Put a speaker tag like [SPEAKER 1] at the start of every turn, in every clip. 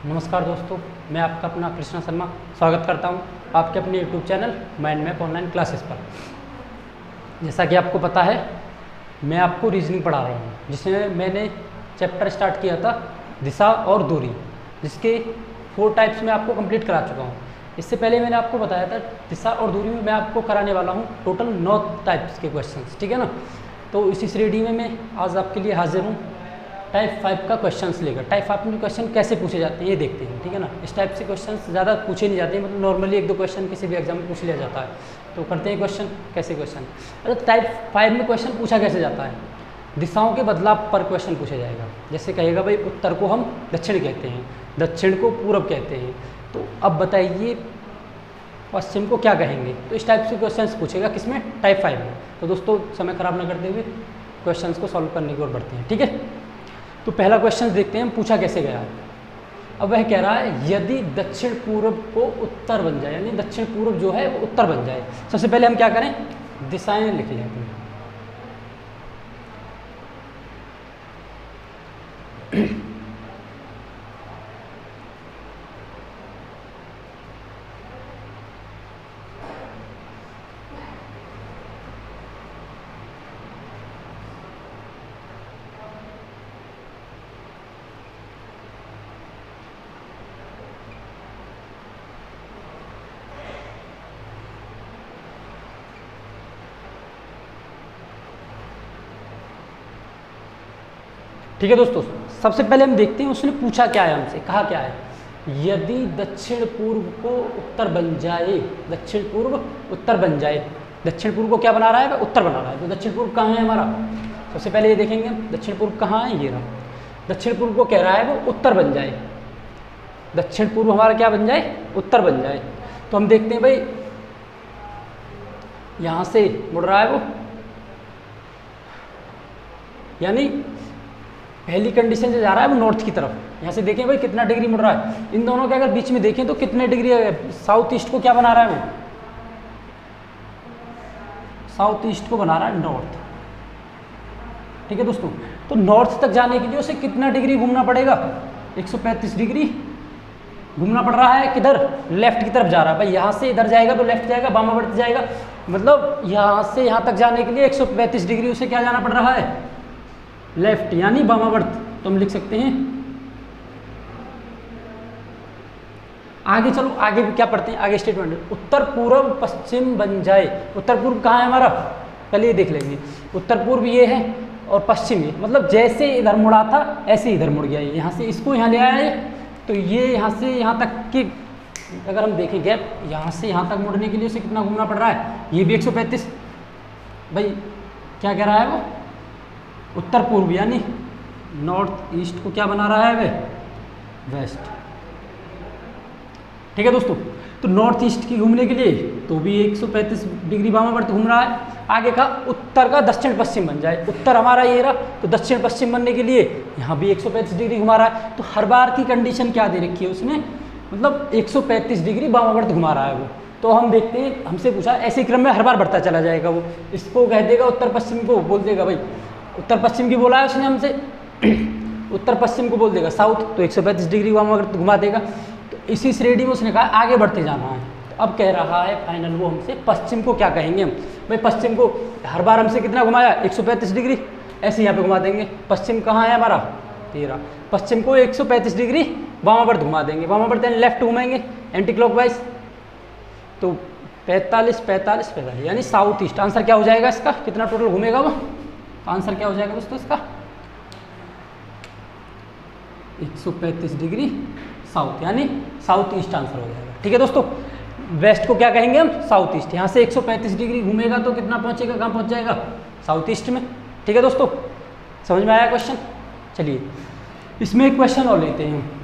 [SPEAKER 1] नमस्कार दोस्तों, मैं आपका अपना कृष्णा शर्मा स्वागत करता हूं आपके अपने YouTube channel mind map online classes पर। जैसा कि आपको पता है, मैं आपको रीजनिंग पढ़ा रहा हूं, जिसमें मैंने चैप्टर स्टार्ट किया था दिशा और दूरी, जिसके 4 टाइप्स में आपको कंप्लीट करा चुका हूं। इससे पहले मैंने आपको बताया था दिशा और दूरी में मैं आपको कराने वाला हूँ टोटल 9 टाइप्स के क्वेश्चंस, ठीक है ना। तो इसी श्रेणी में मैं आज आपके लिए हाजिर हूँ टाइप 5 का क्वेश्चंस लेकर। टाइप 5 में क्वेश्चन कैसे पूछे जाते हैं ये देखते हैं, ठीक है ना। इस टाइप से क्वेश्चंस ज़्यादा पूछे नहीं जाते हैं, मतलब नॉर्मली 1-2 क्वेश्चन किसी भी एग्जाम में पूछ लिया जाता है। तो करते हैं क्वेश्चन, कैसे क्वेश्चन। अच्छा, टाइप 5 में क्वेश्चन पूछा कैसे जाता है, दिशाओं के बदलाव पर क्वेश्चन पूछा जाएगा। जैसे कहेगा भाई उत्तर को हम दक्षिण कहते हैं, दक्षिण को पूरब कहते हैं, तो अब बताइए पश्चिम को क्या कहेंगे। तो इस टाइप से क्वेश्चंस पूछेगा, किसमें, टाइप 5 में। तो दोस्तों समय खराब ना करते हुए क्वेश्चंस को सॉल्व करने की ओर बढ़ते हैं, ठीक है। तो पहला क्वेश्चन देखते हैं हम पूछा कैसे गया है। अब वह कह रहा है यदि दक्षिण पूर्व को उत्तर बन जाए, यानी दक्षिण पूर्व जो है वो उत्तर बन जाए। सबसे पहले हम क्या करें, दिशाएं लिख लेते हैं। ठीक है दोस्तों, सबसे पहले हम देखते हैं उसने पूछा क्या है हमसे, कहा क्या है। यदि दक्षिण पूर्व को उत्तर बन जाए, दक्षिण पूर्व उत्तर बन जाए, दक्षिण पूर्व को क्या बना रहा है, वह उत्तर बना रहा है। तो दक्षिण पूर्व कहाँ है हमारा, सबसे पहले ये देखेंगे हम दक्षिण पूर्व कहाँ है, ये रहा। दक्षिण पूर्व को कह रहा है वो उत्तर बन जाए, दक्षिण पूर्व हमारा क्या बन जाए, उत्तर बन जाए। तो हम देखते हैं भाई यहाँ से मुड़ रहा है वो, यानी पहली कंडीशन से जा रहा है वो नॉर्थ की तरफ। यहाँ से देखें भाई कितना डिग्री मुड़ रहा है, इन दोनों के अगर बीच में देखें तो कितने डिग्री है। साउथ ईस्ट को क्या बना रहा है वो, साउथ ईस्ट को बना रहा है नॉर्थ, ठीक है दोस्तों। तो नॉर्थ तक जाने के लिए उसे कितना डिग्री घूमना पड़ेगा, 135 डिग्री घूमना पड़ रहा है। किधर, लेफ्ट की तरफ जा रहा है भाई। यहाँ से इधर जाएगा तो लेफ्ट जाएगा, वामावर्त जाएगा, मतलब यहाँ से यहाँ तक जाने के लिए 135 डिग्री उसे क्या जाना पड़ रहा है, लेफ्ट, यानी वामावर्त। तो हम लिख सकते हैं। आगे चलो, आगे क्या पढ़ते हैं, आगे स्टेटमेंट, उत्तर पूर्व पश्चिम बन जाए। उत्तर पूर्व कहाँ है हमारा, पहले ये देख लेंगे। उत्तर पूर्व ये है और पश्चिम ये, मतलब जैसे इधर मुड़ा था ऐसे इधर मुड़ गया। यहाँ से इसको यहाँ ले आया है, तो ये यहाँ से यहाँ तक की अगर हम देखें गैप, यहाँ से यहाँ तक मुड़ने के लिए उसे कितना घूमना पड़ रहा है, ये भी 135। भाई क्या कह रहा है वो, उत्तर पूर्व यानी नॉर्थ ईस्ट को क्या बना रहा है वे, वेस्ट, ठीक है दोस्तों। तो नॉर्थ ईस्ट की घूमने के लिए तो भी 135 डिग्री वामावर्त घूम रहा है। आगे का उत्तर का दक्षिण पश्चिम बन जाए, उत्तर हमारा ये रहा, तो दक्षिण पश्चिम बनने के लिए यहाँ भी 135 डिग्री घुमा रहा है। तो हर बार की कंडीशन क्या दे रखी है उसने, मतलब 135 डिग्री वामावर्त घुमा रहा है वो। तो हम देखते हैं, हमसे पूछा ऐसे क्रम में हर बार बढ़ता चला जाएगा वो। इसको कह देगा उत्तर पश्चिम को, बोल देगा भाई उत्तर पश्चिम की बोला है उसने हमसे, उत्तर पश्चिम को बोल देगा साउथ, तो 135 डिग्री वामावर्त घुमा देगा। तो इसी श्रेणी में उसने कहा आगे बढ़ते जाना है। तो अब कह रहा है फाइनल वो हमसे पश्चिम को क्या कहेंगे हम, भाई पश्चिम को हर बार हमसे कितना घुमाया, 135 डिग्री, ऐसे यहाँ पे घुमा देंगे। पश्चिम कहाँ है हमारा, 13, पश्चिम को 135 डिग्री वामावर्त घुमा देंगे। वामावर्त यानी लेफ्ट घुमाएंगे एंटी क्लॉकवाइज, तो 45 45 45 यानी साउथ ईस्ट। आंसर क्या हो जाएगा इसका, कितना टोटल घूमेगा वो, आंसर क्या हो जाएगा दोस्तों इसका, 135 डिग्री साउथ, यानी साउथ ईस्ट आंसर हो जाएगा, ठीक है दोस्तों। वेस्ट को क्या कहेंगे हम, साउथ ईस्ट। यहाँ से 135 डिग्री घूमेगा तो कितना पहुँचेगा, कहाँ पहुँच जाएगा, साउथ ईस्ट में, ठीक है दोस्तों। समझ में आया क्वेश्चन। चलिए इसमें एक क्वेश्चन और लेते हैं हम।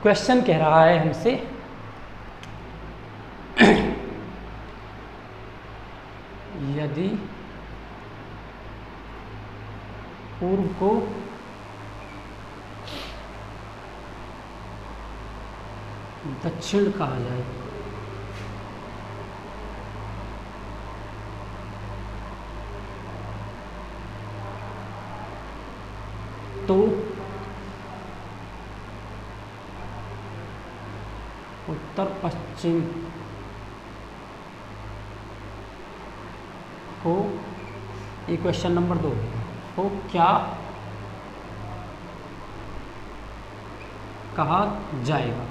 [SPEAKER 1] क्वेश्चन कह रहा है हमसे यदि पूर्व को दक्षिण कहा जाए, तो उत्तर पश्चिम को, ये क्वेश्चन नंबर 2 को क्या कहा जाएगा।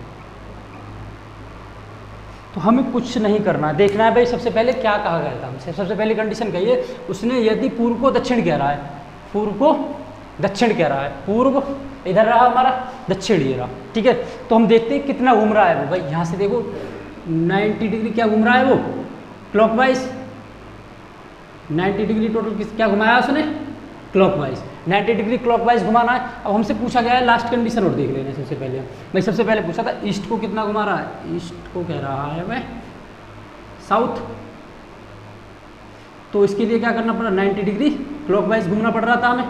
[SPEAKER 1] तो हमें कुछ नहीं करना है, देखना है भाई सबसे पहले क्या कहा गया था हमसे। सबसे पहली कंडीशन कही है उसने, यदि पूर्व को दक्षिण कह रहा है, पूर्व को दक्षिण कह रहा है, पूर्व इधर रहा हमारा, दक्षिण ये रहा, ठीक है। तो हम देखते हैं कितना घूम रहा है वो। भाई यहाँ से देखो 90 डिग्री क्या घूम रहा है वो, क्लॉकवाइज 90 डिग्री टोटल क्या घुमाया उसने, क्लॉकवाइज 90 डिग्री क्लॉकवाइज घुमाना है। अब हमसे पूछा गया है लास्ट कंडीशन और देख लेना सबसे पहले। मैं सबसे पहले पूछा था ईस्ट को कितना घुमा रहा है, ईस्ट को कह रहा है मैं साउथ, तो इसके लिए क्या करना पड़ा, 90 डिग्री क्लॉकवाइज घूमना पड़ रहा था हमें,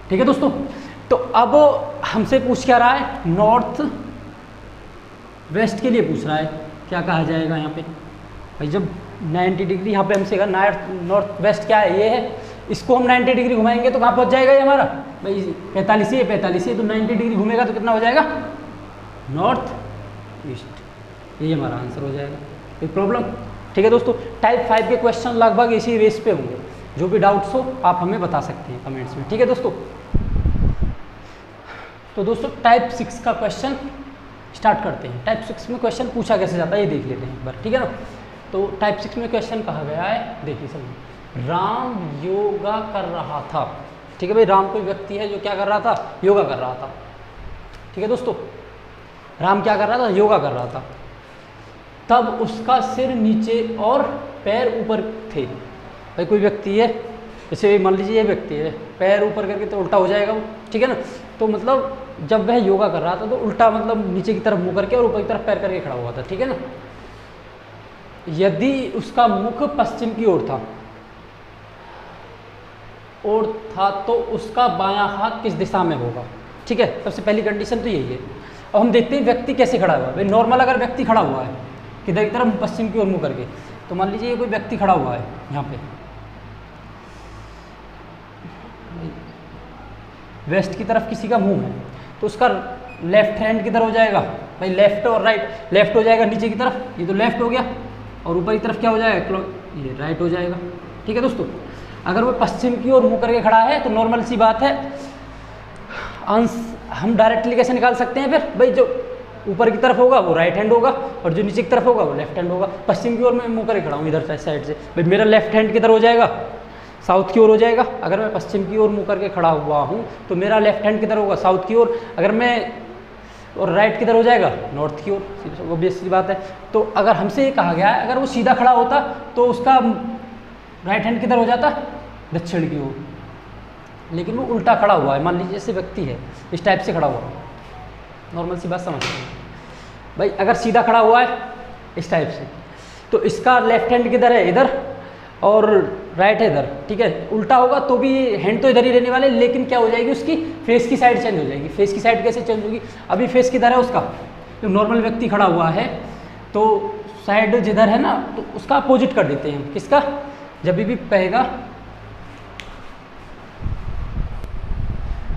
[SPEAKER 1] ठीक है दोस्तों। तो अब हमसे पूछ क्या रहा है, नॉर्थ वेस्ट के लिए पूछ रहा है, क्या कहा जाएगा यहाँ पे। भाई जब 90 डिग्री यहाँ पे हमसे नॉर्थ वेस्ट क्या है, ये है, इसको हम 90 डिग्री घुमाएंगे तो कहाँ पहुँच जाएगा ये हमारा, भाई 45 है, 45 है, तो 90 डिग्री घूमेगा तो कितना हो जाएगा, नॉर्थ ईस्ट, ये हमारा आंसर हो जाएगा। कोई प्रॉब्लम, ठीक है दोस्तों। टाइप 5 के क्वेश्चन लगभग इसी बेस पे होंगे, जो भी डाउट्स हो आप हमें बता सकते हैं कमेंट्स में, ठीक है दोस्तों। तो दोस्तों टाइप 6 का क्वेश्चन स्टार्ट करते हैं। टाइप 6 में क्वेश्चन पूछा कैसे जाता है ये देख लेते हैं एक बार, ठीक है ना। तो टाइप 6 में क्वेश्चन कहा गया है, देखिए सब, राम योगा कर रहा था, ठीक है भाई। राम कोई व्यक्ति है जो क्या कर रहा था, योगा कर रहा था, ठीक है दोस्तों। राम क्या कर रहा था, योगा कर रहा था। तब उसका सिर नीचे और पैर ऊपर थे। भाई कोई व्यक्ति है, जैसे मान लीजिए ये व्यक्ति है, पैर ऊपर करके तो उल्टा हो जाएगा वो, ठीक है ना। तो मतलब जब वह योगा कर रहा था तो उल्टा मतलब नीचे की तरफ मुंह करके और ऊपर की तरफ पैर करके खड़ा हुआ था, ठीक है ना। यदि उसका मुख पश्चिम की ओर था तो उसका बायां हाथ किस दिशा में होगा, ठीक है। सबसे पहली कंडीशन तो यही है। अब हम देखते हैं व्यक्ति कैसे खड़ा हुआ है। भाई नॉर्मल अगर व्यक्ति खड़ा हुआ है किधर की तरफ, पश्चिम की ओर मुंह करके, तो मान लीजिए ये कोई व्यक्ति खड़ा हुआ है यहाँ पे, वेस्ट की तरफ किसी का मुंह है, तो उसका लेफ्ट हैंड किधर हो जाएगा, भाई लेफ्ट और राइट, लेफ्ट हो जाएगा नीचे की तरफ, ये तो लेफ्ट हो गया, और ऊपर की तरफ क्या हो जाएगा, ये राइट हो जाएगा, ठीक है दोस्तों। अगर वो पश्चिम की ओर मुंह करके खड़ा है तो नॉर्मल सी बात है, हम डायरेक्टली कैसे निकाल सकते हैं फिर, भाई जो ऊपर की तरफ होगा वो राइट हैंड होगा और जो नीचे की तरफ होगा वो लेफ्ट हैंड होगा। पश्चिम की ओर मैं मुंह करके खड़ा हूँ इधर साइड से, भाई मेरा लेफ्ट हैंड किधर हो जाएगा, साउथ की ओर हो जाएगा। अगर मैं पश्चिम की ओर मुंह करके खड़ा हुआ हूँ तो मेरा लेफ्ट हैंड किधर होगा, साउथ की ओर। अगर मैं और राइट किधर हो जाएगा, नॉर्थ की ओर, ऑब्वियस सी बात है। तो अगर हमसे ये कहा गया है अगर वो सीधा खड़ा होता तो उसका राइट हैंड किधर हो जाता, दक्षिण की ओर, लेकिन वो उल्टा खड़ा हुआ है। मान लीजिए जैसे व्यक्ति है इस टाइप से खड़ा हुआ, नॉर्मल सी बात समझते हैं भाई। अगर सीधा खड़ा हुआ है इस टाइप से तो इसका लेफ्ट हैंड किधर है, इधर, और राइट है इधर, ठीक है। उल्टा होगा तो भी हैंड तो इधर ही रहने वाले, लेकिन क्या हो जाएगी उसकी फेस की साइड चेंज हो जाएगी। फेस की साइड कैसे चेंज होगी, अभी फेस किधर है उसका, जो नॉर्मल व्यक्ति खड़ा हुआ है तो साइड जिधर है ना तो उसका अपोजिट कर देते हैं। किसका, जब भी कहेगा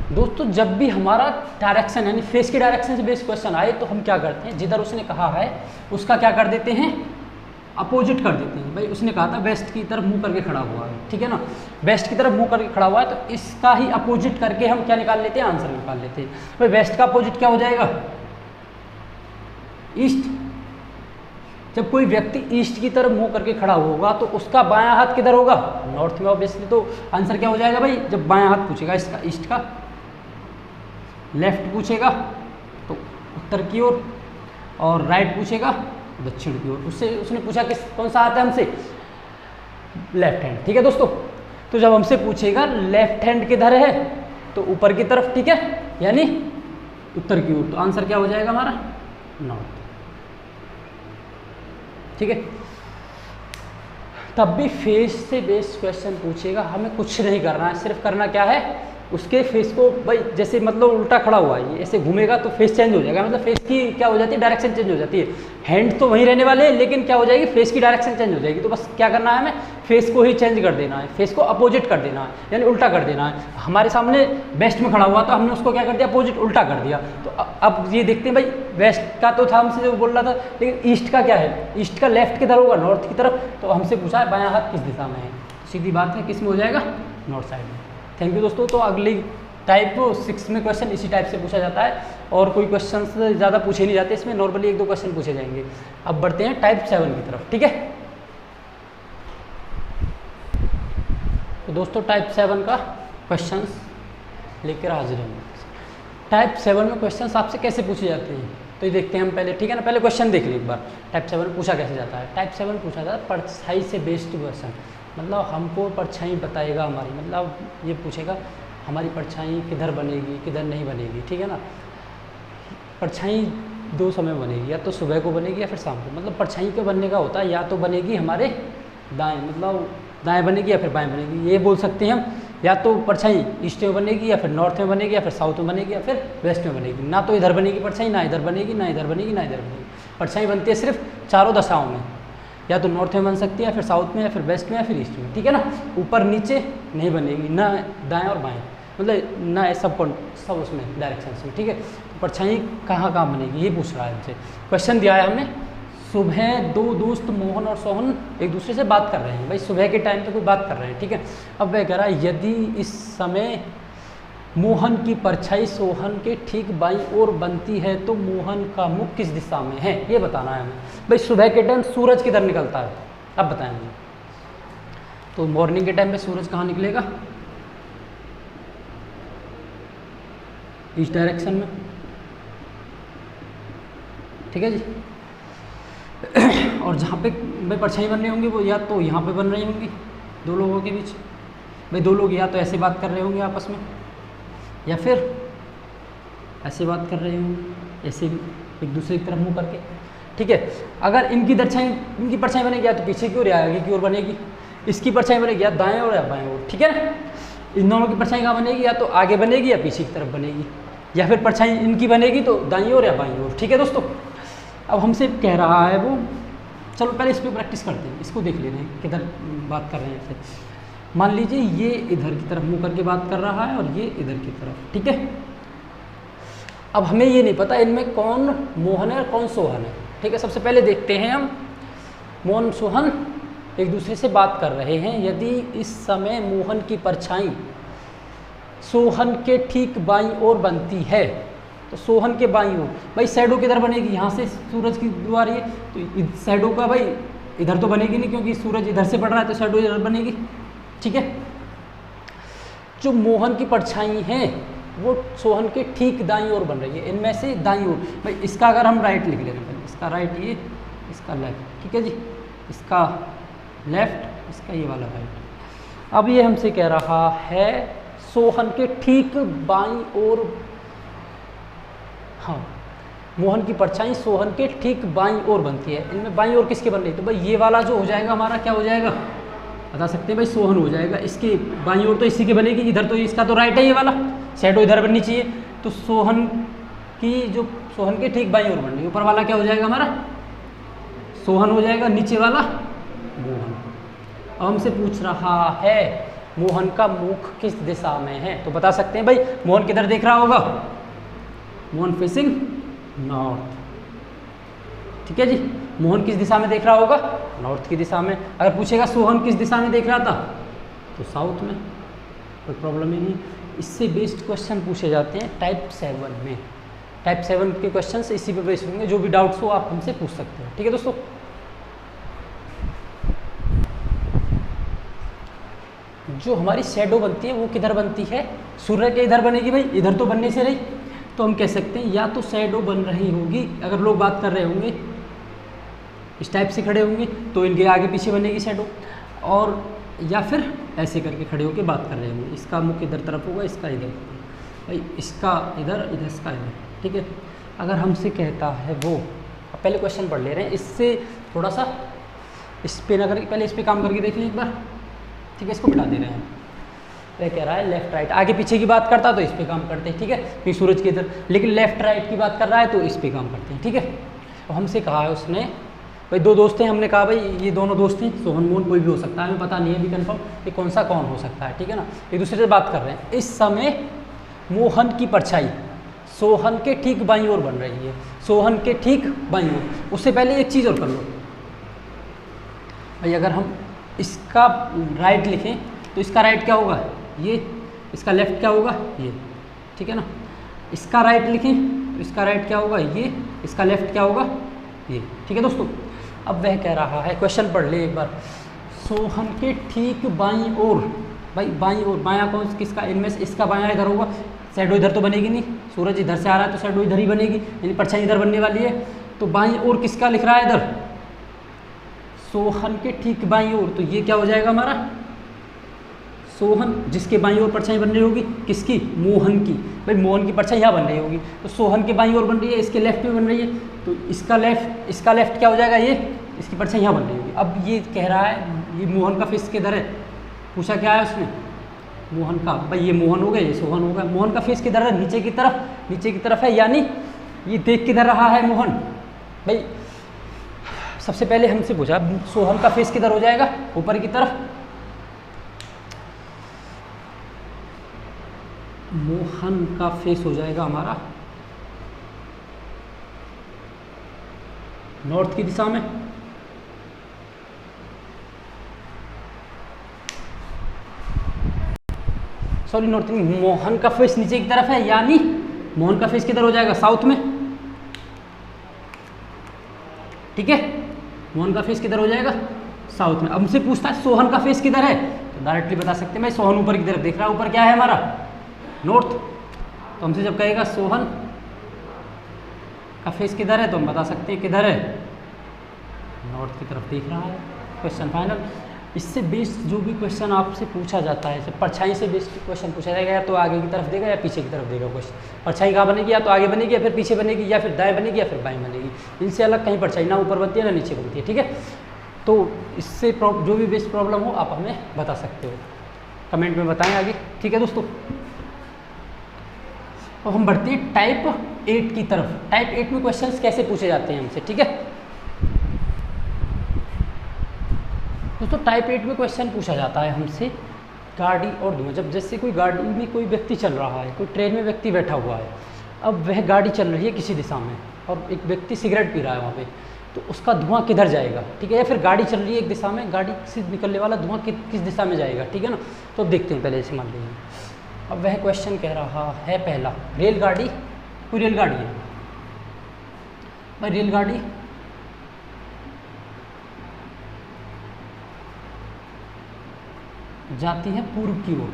[SPEAKER 1] दोस्तों, जब भी हमारा डायरेक्शन यानी फेस की डायरेक्शन से बेस्ड क्वेश्चन आए तो हम क्या करते हैं, जिधर उसने कहा है उसका क्या कर देते हैं, अपोजिट कर देते हैं। भाई उसने कहा था वेस्ट की तरफ मुंह करके खड़ा हुआ है, ठीक है ना, वेस्ट की तरफ मुंह करके खड़ा हुआ है, तो इसका ही अपोजिट करके हम क्या निकाल लेते हैं, आंसर निकाल लेते हैं। भाई वेस्ट का अपोजिट क्या हो जाएगा, ईस्ट। जब कोई व्यक्ति ईस्ट की तरफ मुंह करके खड़ा होगा तो उसका बायां हाथ किधर होगा, नॉर्थ में ऑब्वियसली। तो आंसर क्या हो जाएगा भाई, जब बायां हाथ पूछेगा इसका ईस्ट का, लेफ्ट पूछेगा तो उत्तर की ओर, और राइट पूछेगा दक्षिण की ओर। उससे उसने पूछा कि कौन सा हाथ है हमसे, लेफ्ट हैंड, ठीक है दोस्तों। तो जब हमसे पूछेगा लेफ्ट हैंड किधर है तो ऊपर की तरफ, ठीक है, यानी उत्तर की ओर। तो आंसर क्या हो जाएगा हमारा, नॉर्थ, ठीक है। तब भी फेस से बेस्ड क्वेश्चन पूछेगा, हमें कुछ नहीं करना है, सिर्फ करना क्या है, उसके फेस को भाई जैसे मतलब उल्टा खड़ा हुआ है, ऐसे घूमेगा तो फेस चेंज हो जाएगा, मतलब फेस की क्या हो जाती है, डायरेक्शन चेंज हो जाती है। हैंड तो वहीं रहने वाले हैं लेकिन क्या हो जाएगी, फेस की डायरेक्शन चेंज हो जाएगी। तो बस क्या करना है हमें, फेस को ही चेंज कर देना है, फेस को अपोजिट कर देना है, यानी उल्टा कर देना है। हमारे सामने वेस्ट में खड़ा हुआ तो हमने उसको क्या कर दिया, अपोजिट उल्टा कर दिया। तो अब ये देखते हैं भाई, वेस्ट का तो था हमसे जो बोल रहा था, लेकिन ईस्ट का क्या है, ईस्ट का लेफ्ट किधर होगा, नॉर्थ की तरफ। तो हमसे पूछा है बायां हाथ किस दिशा में है, सीधी बात है किस में हो जाएगा, नॉर्थ साइड में। थैंक यू दोस्तों। तो अगली टाइप 6 में क्वेश्चन इसी टाइप से पूछा जाता है और कोई क्वेश्चन ज़्यादा पूछे नहीं जाते इसमें, नॉर्मली 1-2 क्वेश्चन पूछे जाएंगे। अब बढ़ते हैं टाइप 7 की तरफ, ठीक है। तो दोस्तों टाइप 7 का क्वेश्चंस लेकर हाजिर हैं। टाइप 7 में क्वेश्चंस आपसे कैसे पूछे जाते हैं तो ये देखते हैं हम पहले, ठीक है ना। पहले क्वेश्चन देख लीजिए एक बार, टाइप 7 पूछा कैसे जाता है। टाइप 7 पूछा जाता है परछाई से बेस्ड क्वेश्चन, मतलब हमको परछाई बताएगा हमारी, मतलब ये पूछेगा हमारी परछाई किधर बनेगी किधर नहीं बनेगी, ठीक है ना। परछाई 2 समय बनेगी, या तो सुबह को बनेगी या फिर शाम को। मतलब परछाई के बनने का होता है या तो बनेगी हमारे दाएं, मतलब दाएं बनेगी या फिर बाएं बनेगी, ये बोल सकते हैं हम। या तो परछाई ईस्ट में बनेगी या फिर नॉर्थ में बनेगी या फिर साउथ में बनेगी या फिर वेस्ट में बनेगी। ना तो इधर बनेगी परछाई, ना इधर बनेगी, ना इधर बनेगी, ना इधर बनेगी। परछाई बनती है सिर्फ 4 दशाओं में, या तो नॉर्थ में बन सकती है या फिर साउथ में या फिर वेस्ट में या फिर ईस्ट में, ठीक है ना। ऊपर नीचे नहीं बनेगी, ना दाएँ और बाएँ, मतलब ना सब उसमें डायरेक्शंस में, ठीक है। तो परछाई कहाँ कहाँ बनेगी ये पूछ रहा है हमसे। क्वेश्चन दिया है हमने, सुबह 2 दोस्त मोहन और सोहन एक दूसरे से बात कर रहे हैं। भाई सुबह के टाइम पे कोई बात कर रहे हैं, ठीक है। अब वह कह रहा है यदि इस समय मोहन की परछाई सोहन के ठीक बाईं ओर बनती है तो मोहन का मुख किस दिशा में है, ये बताना है हमें। भाई सुबह के टाइम सूरज किधर निकलता है, अब बताएं मुझे। तो मॉर्निंग के टाइम पे सूरज कहाँ निकलेगा, इस डायरेक्शन में, ठीक है जी। और जहाँ पे भाई परछाई बन रही होंगी वो या तो यहाँ पे बन रही होंगी 2 लोगों के बीच। भाई 2 लोग या तो ऐसे बात कर रहे होंगे आपस में, या फिर ऐसे बात कर रहे होंगे, ऐसे एक दूसरे की तरफ मुँह करके, ठीक है। अगर इनकी परछाई बनेगी या तो पीछे की ओर या आगे की ओर बनेगी, इसकी परछाई बनेगी या दाएं ओर या बाएं ओर, ठीक है ना। इन दोनों की परछाई कहाँ बनेगी, या तो आगे बनेगी या पीछे की तरफ बनेगी, या फिर परछाई इनकी बनेगी तो दाईं ओर या बाईं ओर, ठीक है दोस्तों। अब हमसे कह रहा है वो, चलो पहले इस पर प्रैक्टिस करते हैं, इसको देख ले रहे हैं किधर बात कर रहे हैं ऐसे। मान लीजिए ये इधर की तरफ मुंह करके बात कर रहा है और ये इधर की तरफ, ठीक है। अब हमें ये नहीं पता इनमें कौन मोहन है और कौन सोहन है, ठीक है। सबसे पहले देखते हैं हम, मोहन सोहन एक दूसरे से बात कर रहे हैं। यदि इस समय मोहन की परछाई सोहन के ठीक बाईं ओर बनती है तो सोहन के बाईं ओर, भाई शैडो किधर बनेगी, यहाँ से सूरज की द्वार है तो शैडो का भाई इधर तो बनेगी नहीं, क्योंकि सूरज इधर से पड़ रहा है तो शैडो इधर बनेगी, ठीक है। जो मोहन की परछाई है वो सोहन के ठीक दाईं ओर बन रही है, इनमें से दाईं ओर। भाई इसका अगर हम राइट लिख ले रहे हैं, इसका राइट ये, इसका लेफ्ट, ठीक है जी। इसका लेफ्ट, इसका ये वाला राइट। अब ये हमसे कह रहा है सोहन के ठीक बाईं ओर, हाँ, मोहन की परछाई सोहन के ठीक बाईं ओर बनती है। इनमें बाईं ओर किसके बन रही है, तो भाई ये वाला जो हो जाएगा हमारा क्या हो जाएगा, बता सकते हैं भाई, सोहन हो जाएगा। इसकी बाईं ओर तो इसी की बनेगी, इधर तो इसका तो राइट है ये वाला, शैडो इधर बननी चाहिए, तो सोहन के ठीक बाईं ओर बन रही है। ऊपर वाला क्या हो जाएगा हमारा, सोहन हो जाएगा, नीचे वाला मोहन। अब हमसे पूछ रहा है मोहन का मुख किस दिशा में है, तो बता सकते हैं भाई मोहन किधर देख रहा होगा, मोहन फेसिंग नॉर्थ, ठीक है जी। मोहन किस दिशा में देख रहा होगा, नॉर्थ की दिशा में। अगर पूछेगा सोहन किस दिशा में देख रहा था तो साउथ में, कोई प्रॉब्लम ही नहीं। इससे बेस्ड क्वेश्चन पूछे जाते हैं टाइप 7 में। टाइप 7 के क्वेश्चन इसी पे बेस्ड होंगे, जो भी डाउट्स हो आप हमसे पूछ सकते हैं, ठीक है दोस्तों। जो हमारी शैडो बनती है वो किधर बनती है, सूर्य के इधर बनेगी भाई, इधर तो बनने से रही, तो हम कह सकते हैं या तो शैडो बन रही होगी, अगर लोग बात कर रहे होंगे इस टाइप से खड़े होंगे तो इनके आगे पीछे बनेगी शैडो, और या फिर ऐसे करके खड़े होकर बात कर रहे होंगे, इसका मुख इधर तरफ होगा, इसका इधर, भाई इसका इधर, इधर इसका इधर, ठीक है। अगर हमसे कहता है वो, अब पहले क्वेश्चन पढ़ ले रहे हैं, इससे थोड़ा सा इस पे ना करके पहले इस पे काम करके देख लें एक बार, ठीक है। इसको मिटा दे रहे हैं, वह कह रहा है लेफ्ट राइट, आगे पीछे की बात करता तो इस पे काम करते हैं, ठीक है, क्योंकि सूरज के इधर, लेकिन लेफ्ट राइट की बात कर रहा है तो इस पे काम करते हैं, ठीक है। तो हमसे कहा है उसने भाई दो दोस्त हैं, हमने कहा भाई ये दोनों दोस्त हैं, सोहन मोहन कोई भी हो सकता है, हमें पता नहीं है अभी कंफर्म कि कौन सा कौन हो सकता है, ठीक है ना। एक दूसरे से बात कर रहे हैं। इस समय मोहन की परछाई सोहन के ठीक बाईं ओर बन रही है, सोहन के ठीक बाईं ओर। उससे पहले एक चीज़ और कर लो भाई, अगर हम इसका राइट लिखें तो इसका राइट क्या होगा ये, इसका लेफ्ट क्या होगा ये, ठीक है ना। इसका राइट लिखें तो इसका राइट क्या होगा ये, इसका लेफ्ट क्या होगा ये, ठीक है दोस्तों। अब वह कह रहा है, क्वेश्चन पढ़ ले एक बार, सोहन के ठीक बाईं ओर, भाई बाईं ओर, बायां कौन किसका, इनमें से इसका बायां इधर होगा, शैडो इधर तो बनेगी नहीं, सूरज इधर से आ रहा है तो शैडो इधर ही बनेगी, यानी परछाई इधर बनने वाली है। तो बाईं ओर किसका लिख रहा है इधर, सोहन के ठीक बाईं ओर, तो ये क्या हो जाएगा हमारा, सोहन जिसके बाईं ओर परछाई बन रही होगी किसकी, मोहन की। भाई मोहन की परछाई यहाँ बन रही होगी तो सोहन के बाईं ओर बन रही है, इसके लेफ्ट में बन रही है, तो इसका लेफ्ट क्या हो जाएगा ये, इसकी परछाई यहाँ बन रही होगी। अब ये कह रहा है ये मोहन का फेस किधर है, पूछा क्या है उसने, मोहन का, भाई ये मोहन हो गया ये सोहन हो गया, मोहन का फेस किधर है, नीचे की तरफ है, यानी ये देख किधर रहा है मोहन। भाई सबसे पहले हमसे पूछा सोहन का फेस किधर हो जाएगा, ऊपर की तरफ, मोहन का फेस हो जाएगा हमारा नॉर्थ की दिशा में, सॉरी नॉर्थ, मोहन का फेस नीचे की तरफ है, यानी मोहन का फेस किधर हो जाएगा, साउथ में, ठीक है। मोहन का फेस किधर हो जाएगा, साउथ में। अब हमसे पूछता है सोहन का फेस किधर है, तो डायरेक्टली बता सकते हैं भाई सोहन ऊपर की तरफ देख रहा है, ऊपर क्या है हमारा नॉर्थ, तो हमसे जब कहेगा सोहन का फेस किधर है तो हम बता सकते हैं किधर है, नॉर्थ की तरफ देख रहा है। Question final. इससे बेस्ड जो भी क्वेश्चन आपसे पूछा जाता है, परछाई से बेस्ड क्वेश्चन पूछा जाएगा, या तो आगे की तरफ देगा या पीछे की तरफ देगा क्वेश्चन। परछाई कहाँ बनेगी, या तो आगे बनेगी या फिर पीछे बनेगी, या फिर दाएं बनेगी या फिर बाएं बनेगी, इनसे अलग कहीं परछाई ना ऊपर बनती है ना नीचे बनती है, ठीक है। तो इससे जो भी बेस्ट प्रॉब्लम हो आप हमें बता सकते हो, कमेंट में बताएं आगे, ठीक है दोस्तों। तो हम बढ़ते हैं टाइप 8 की तरफ। टाइप 8 में क्वेश्चंस कैसे पूछे जाते हैं हमसे, ठीक है दोस्तों। टाइप 8 में क्वेश्चन पूछा जाता है हमसे गाड़ी और धुआं। जब जैसे कोई गाड़ी में कोई व्यक्ति चल रहा है, कोई ट्रेन में व्यक्ति बैठा हुआ है, अब वह गाड़ी चल रही है किसी दिशा में और एक व्यक्ति सिगरेट पी रहा है वहाँ पे, तो उसका धुआं किधर जाएगा, ठीक है। या फिर गाड़ी चल रही है एक दिशा में, गाड़ी से निकलने वाला धुआं किस दिशा में जाएगा, ठीक है ना। तो देखते हैं पहले इसे मान लीजिए। अब वह क्वेश्चन कह रहा है पहला, रेलगाड़ी, कोई रेलगाड़ी है भाई, रेलगाड़ी जाती है पूर्व की ओर,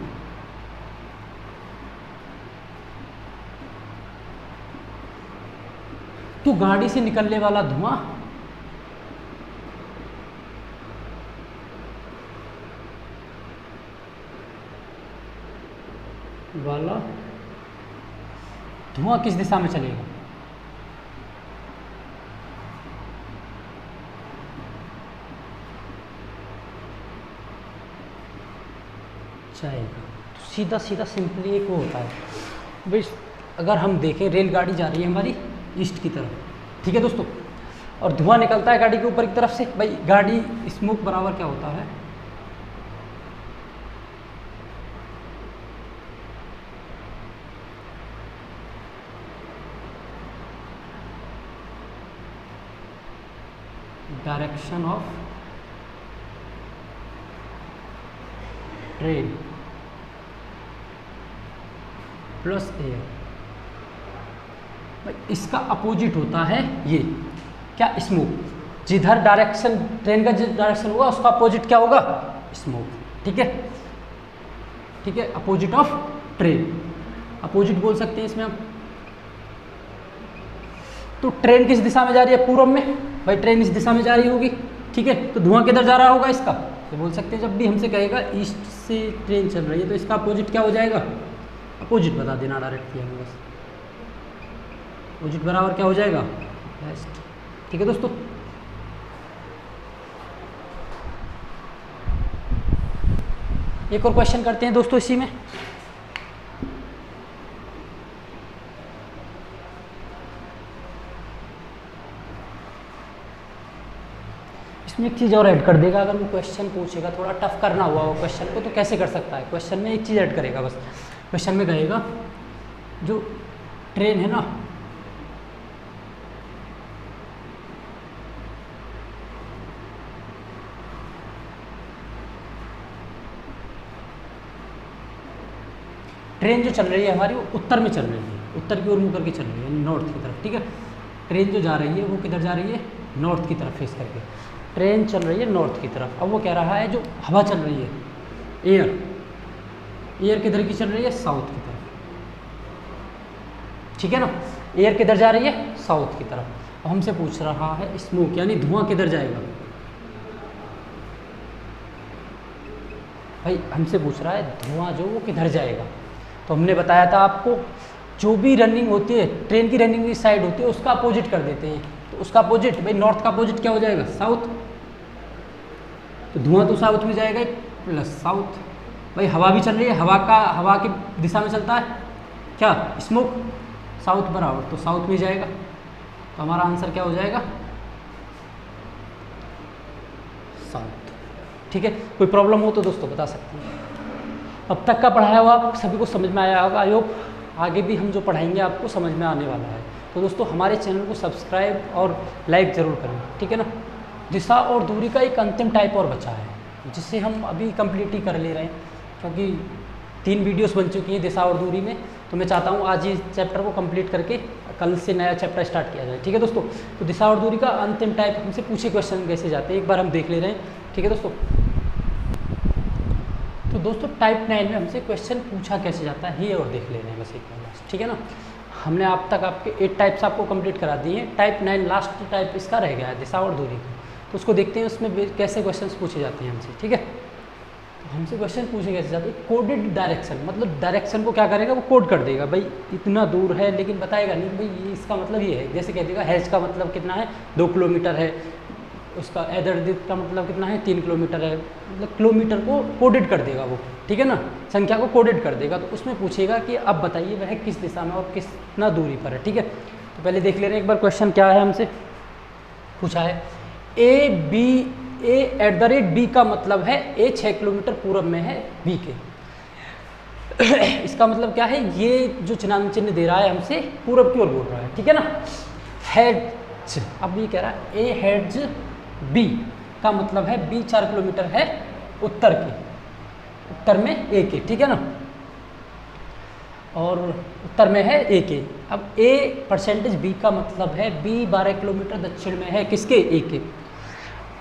[SPEAKER 1] तो गाड़ी से निकलने वाला धुआं किस दिशा में चलेगा, जाएगा। तो सीधा सीधा सिंपली एक वो होता है भाई, अगर हम देखें रेलगाड़ी जा रही है हमारी ईस्ट की तरफ, ठीक है दोस्तों, और धुआं निकलता है गाड़ी के ऊपर की तरफ से। भाई गाड़ी स्मोक बराबर क्या होता है, direction of train plus air. भाई इसका अपोजिट होता है ये क्या, स्मोक। जिधर डायरेक्शन ट्रेन का जिस डायरेक्शन होगा उसका अपोजिट क्या होगा, स्मोक, ठीक है, ठीक है। अपोजिट ऑफ ट्रेन, अपोजिट बोल सकते हैं इसमें हम। तो ट्रेन किस दिशा में जा रही है, पूर्व में, भाई ट्रेन इस दिशा में जा रही होगी, ठीक है। तो धुआं किधर जा रहा होगा इसका, तो बोल सकते हैं जब भी हमसे कहेगा ईस्ट से ट्रेन चल रही है तो इसका अपोजिट क्या हो जाएगा, अपोजिट बता देना डायरेक्ट किया बस, अपोजिट बराबर क्या हो जाएगा, वेस्ट, ठीक है दोस्तों। एक और क्वेश्चन करते हैं दोस्तों इसी में। इसमें एक चीज़ और ऐड कर देगा, अगर वो क्वेश्चन पूछेगा थोड़ा टफ करना हुआ वो क्वेश्चन को तो कैसे कर सकता है, क्वेश्चन में एक चीज़ ऐड करेगा बस। क्वेश्चन में कहेगा जो ट्रेन है ना, ट्रेन जो चल रही है हमारी वो उत्तर में चल रही है, उत्तर की ओर मुँह करके चल रही है, नॉर्थ की तरफ, ठीक है। ट्रेन जो जा रही है वो किधर जा रही है, नॉर्थ की तरफ फेस करके। ट्रेन चल रही है नॉर्थ की तरफ। अब वो कह रहा है जो हवा चल रही है, एयर किधर की चल रही है, साउथ की तरफ, ठीक है ना। एयर किधर जा रही है, साउथ की तरफ। अब हमसे पूछ रहा है स्मोक यानी धुआं किधर जाएगा, भाई हमसे पूछ रहा है धुआं जो वो किधर जाएगा। तो हमने बताया था आपको जो भी रनिंग होती है, ट्रेन की रनिंग की साइड होती है उसका अपोजिट कर देते हैं। तो उसका अपोजिट, भाई नॉर्थ का अपोजिट क्या हो जाएगा, साउथ। तो धुआं तो साउथ में जाएगा प्लस साउथ। भाई हवा भी चल रही है, हवा की दिशा में चलता है क्या, स्मोक, साउथ बराबर, तो साउथ में जाएगा। तो हमारा आंसर क्या हो जाएगा, साउथ, ठीक है। कोई प्रॉब्लम हो तो दोस्तों बता सकते हैं। अब तक का पढ़ाया हुआ आप सभी को समझ में आया होगा, आई होप आगे भी हम जो पढ़ाएंगे आपको समझ में आने वाला है। तो दोस्तों हमारे चैनल को सब्सक्राइब और लाइक ज़रूर करें, ठीक है ना। दिशा और दूरी का एक अंतिम टाइप और बचा है जिसे हम अभी कंप्लीट ही कर ले रहे हैं, क्योंकि 3 वीडियोस बन चुकी हैं दिशा और दूरी में। तो मैं चाहता हूँ आज इस चैप्टर को कंप्लीट करके कल से नया चैप्टर स्टार्ट किया जाए, ठीक है दोस्तों। तो दिशा और दूरी का अंतिम टाइप हमसे पूछे क्वेश्चन कैसे जाते हैं एक बार हम देख ले रहे हैं, ठीक है दोस्तों। तो दोस्तों टाइप 9 में हमसे क्वेश्चन पूछा कैसे जाता है ये और देख ले रहे हैं बस एक बार, ठीक है ना। हमने आप तक आपके 8 टाइप्स आपको कंप्लीट करा दिए हैं। टाइप 9 लास्ट टाइप इसका रह गया है, दिशा और दूरी का। तो उसको देखते हैं उसमें कैसे क्वेश्चन पूछे जाते हैं हमसे, ठीक है। तो हमसे क्वेश्चन पूछे कैसे जाते हैं, कोडेड डायरेक्शन, मतलब डायरेक्शन को क्या करेगा, वो कोड कर देगा। भाई इतना दूर है लेकिन बताएगा नहीं भाई ये इसका मतलब ये है। जैसे कह देगा हैज का मतलब कितना है, 2 किलोमीटर है, उसका एदरदित का मतलब कितना है, 3 किलोमीटर है। मतलब किलोमीटर को कोडेड कर देगा वो, ठीक है ना, संख्या को कोडेड कर देगा। तो उसमें पूछेगा कि अब बताइए वह किस दिशा में और कितना दूरी पर है, ठीक है। तो पहले देख ले रहे हैं एक बार क्वेश्चन क्या है हमसे पूछा है। A@B का मतलब है A 6 किलोमीटर पूर्व में है B के। इसका मतलब क्या है, ये जो चिन्ह दे रहा है हमसे पूर्व की ओर बोल रहा है, ठीक है ना। हेड्स, अब ये कह रहा है A हेड्स B का मतलब है B 4 किलोमीटर है उत्तर की, उत्तर में A के, ठीक है ना, और उत्तर में है A के। अब A% B का मतलब है B 12 किलोमीटर दक्षिण में है किसके, A के।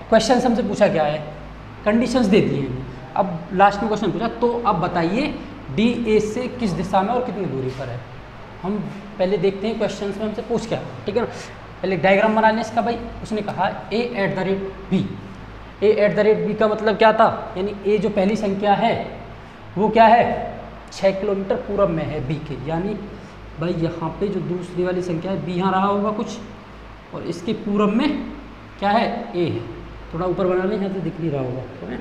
[SPEAKER 1] क्वेश्चन हमसे पूछा क्या है, कंडीशंस दे दिए हैं। अब लास्ट में क्वेश्चन पूछा तो अब बताइए D A से किस दिशा में और कितनी दूरी पर है। हम पहले देखते हैं क्वेश्चन में हमसे पूछ क्या, ठीक है ना। पहले डायग्राम बना लें इसका। भाई उसने कहा A@B, A@B का मतलब क्या था, यानी A जो पहली संख्या है वो क्या है, 6 किलोमीटर पूर्व में है B के। यानी भाई यहाँ पे जो दूसरी वाली संख्या है B यहाँ रहा होगा कुछ, और इसके पूर्व में क्या है, A है। थोड़ा ऊपर बना लें, यहाँ से दिख नहीं रहा होगा, ठीक है।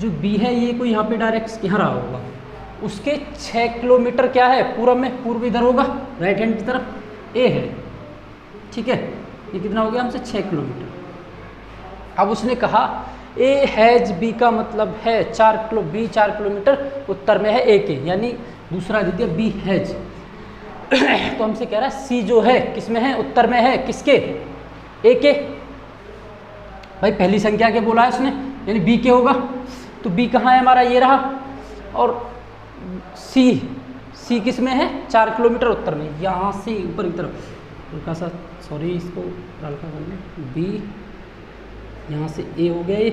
[SPEAKER 1] जो B है ये कोई यहाँ पे डायरेक्ट यहाँ रहा होगा, उसके 6 किलोमीटर क्या है पूर्व में, पूर्व इधर होगा राइट हैंड की तरफ A है, ठीक है। ये कितना हो गया हमसे 6 किलोमीटर। अब उसने कहा A हैज B का मतलब है B 4 किलोमीटर उत्तर में है A के, यानी दूसरा दे दिया B हैज। तो हमसे कह रहा है C जो है किस में है, उत्तर में है किसके, A के। भाई पहली संख्या के बोला है उसने, यानी B के होगा। तो B कहाँ है हमारा, ये रहा, और C किस में है, 4 किलोमीटर उत्तर में, यहाँ से ऊपर की तरफ हल्का सा, सॉरी इसको हल्का कर लें, B यहाँ से A हो गया ये।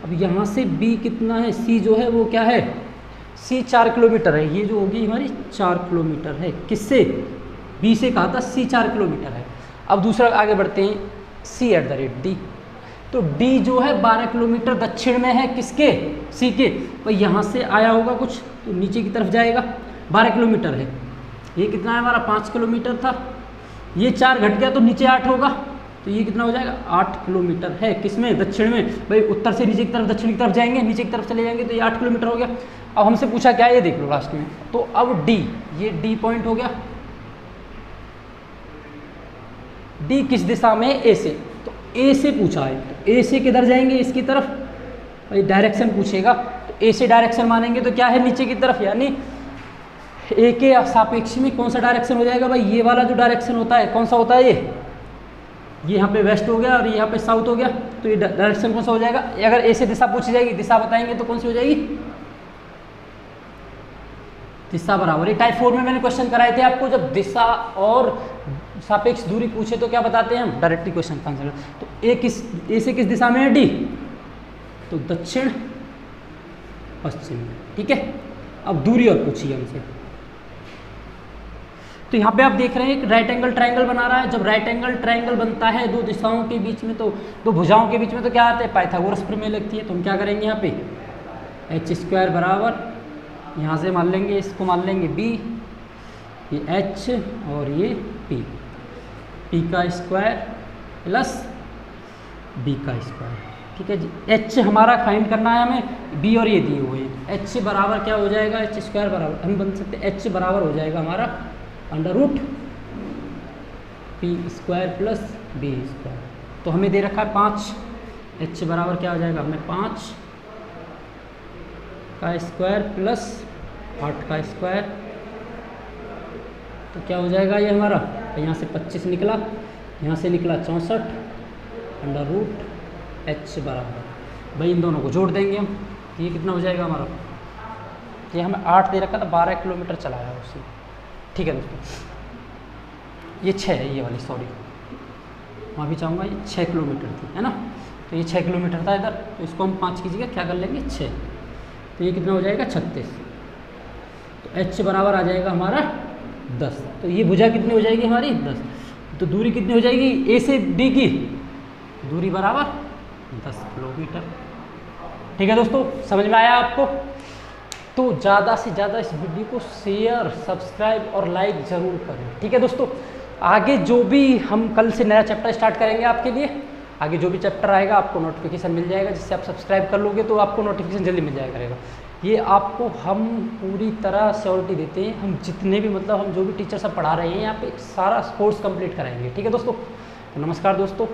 [SPEAKER 1] अब यहाँ से B कितना है, C जो है वो क्या है, C 4 किलोमीटर है। ये जो होगी हमारी 4 किलोमीटर है किससे, B से कहा था C 4 किलोमीटर है। अब दूसरा आगे बढ़ते हैं, C@D। तो D जो है 12 किलोमीटर दक्षिण में है किसके, C के। भाई यहाँ से आया होगा कुछ तो नीचे की तरफ जाएगा, 12 किलोमीटर है। ये कितना है हमारा, 5 किलोमीटर था, ये 4 घट गया तो नीचे 8 होगा, तो ये कितना हो जाएगा, 8 किलोमीटर है किसमें, दक्षिण में। भाई उत्तर से नीचे की तरफ, दक्षिण की तरफ जाएंगे, नीचे की तरफ चले जाएंगे तो ये 8 किलोमीटर हो गया। अब हमसे पूछा क्या है, ये देख लो लास्ट में। तो अब D, ये D पॉइंट हो गया, D किस दिशा में, A से। तो ए से पूछा है, तो ए से किधर जाएंगे, इसकी तरफ, भाई डायरेक्शन पूछेगा तो ए से डायरेक्शन मानेंगे तो क्या है, नीचे की तरफ, यानी ए के सापेक्ष में कौन सा डायरेक्शन हो जाएगा भाई, ये वाला जो डायरेक्शन होता है कौन सा होता है, ये यहाँ पे वेस्ट हो गया और यहाँ पे साउथ हो गया, तो ये डायरेक्शन कौन सा हो जाएगा। अगर ए से दिशा पूछी जाएगी, दिशा बताएंगे तो कौन सी हो जाएगी, दिशा बराबर। ये टाइप 4 में मैंने क्वेश्चन कराए थे आपको, जब दिशा और सापेक्ष दूरी पूछे तो क्या बताते हैं हम, डायरेक्टली क्वेश्चन का आंसर। तो ए से किस दिशा में है, डी, तो दक्षिण पश्चिम में, ठीक है। अब दूरी और पूछिए हमसे, तो यहाँ पे आप देख रहे हैं एक राइट एंगल ट्रायंगल बना रहा है। जब राइट एंगल ट्रायंगल बनता है दो दिशाओं के बीच में, तो दो भुजाओं के बीच में, तो क्या आता है, पाइथागोरस प्रमेय लगती है। तो हम क्या करेंगे यहाँ पे, एच स्क्वायर बराबर, यहाँ से मान लेंगे, इसको मान लेंगे बी, ये एच और ये पी, पी का स्क्वायर प्लस बी का स्क्वायर, ठीक है जी। एच हमारा फाइंड करना है हमें, बी और ये दिए हुए हैं। एच बराबर क्या हो जाएगा, एच स्क्वायर बराबर हम बन सकते हैं, एच बराबर हो जाएगा हमारा under root p square plus b square. तो हमें दे रखा है 5, एच बराबर क्या हो जाएगा, हमें 5 का स्क्वायर प्लस 8 का स्क्वायर, तो क्या हो जाएगा ये हमारा, यहाँ से 25 निकला, यहाँ से निकला 64 अंडर रूट एच बराबर, भाई इन दोनों को जोड़ देंगे हम, ये कितना हो जाएगा हमारा, ये हमें 8 दे रखा था, 12 किलोमीटर चलाया उसने, ठीक है दोस्तों। ये 6 है, ये वाली सॉरी वहाँ भी चाहूँगा, ये 6 किलोमीटर थी, है ना। तो ये 6 किलोमीटर था इधर, तो इसको हम 5 कीजिएगा, क्या कर लेंगे 6, तो ये कितना हो जाएगा 36, तो एच बराबर आ जाएगा हमारा 10। तो ये भुजा कितनी हो जाएगी हमारी 10, तो दूरी कितनी हो जाएगी ए से डी की, दूरी बराबर 10 किलोमीटर, ठीक है दोस्तों। समझ में आया आपको, तो ज़्यादा से ज़्यादा इस वीडियो को शेयर, सब्सक्राइब और लाइक ज़रूर करें, ठीक है दोस्तों। आगे जो भी हम कल से नया चैप्टर स्टार्ट करेंगे आपके लिए, आगे जो भी चैप्टर आएगा आपको नोटिफिकेशन मिल जाएगा, जिससे आप सब्सक्राइब कर लोगे तो आपको नोटिफिकेशन जल्दी मिल जाया करेगा। ये आपको हम पूरी तरह श्योरिटी देते हैं, हम जितने भी मतलब हम जो भी टीचर सब पढ़ा रहे हैं यहाँ पे सारा कोर्स कंप्लीट कराएंगे, ठीक है दोस्तों। तो नमस्कार दोस्तों।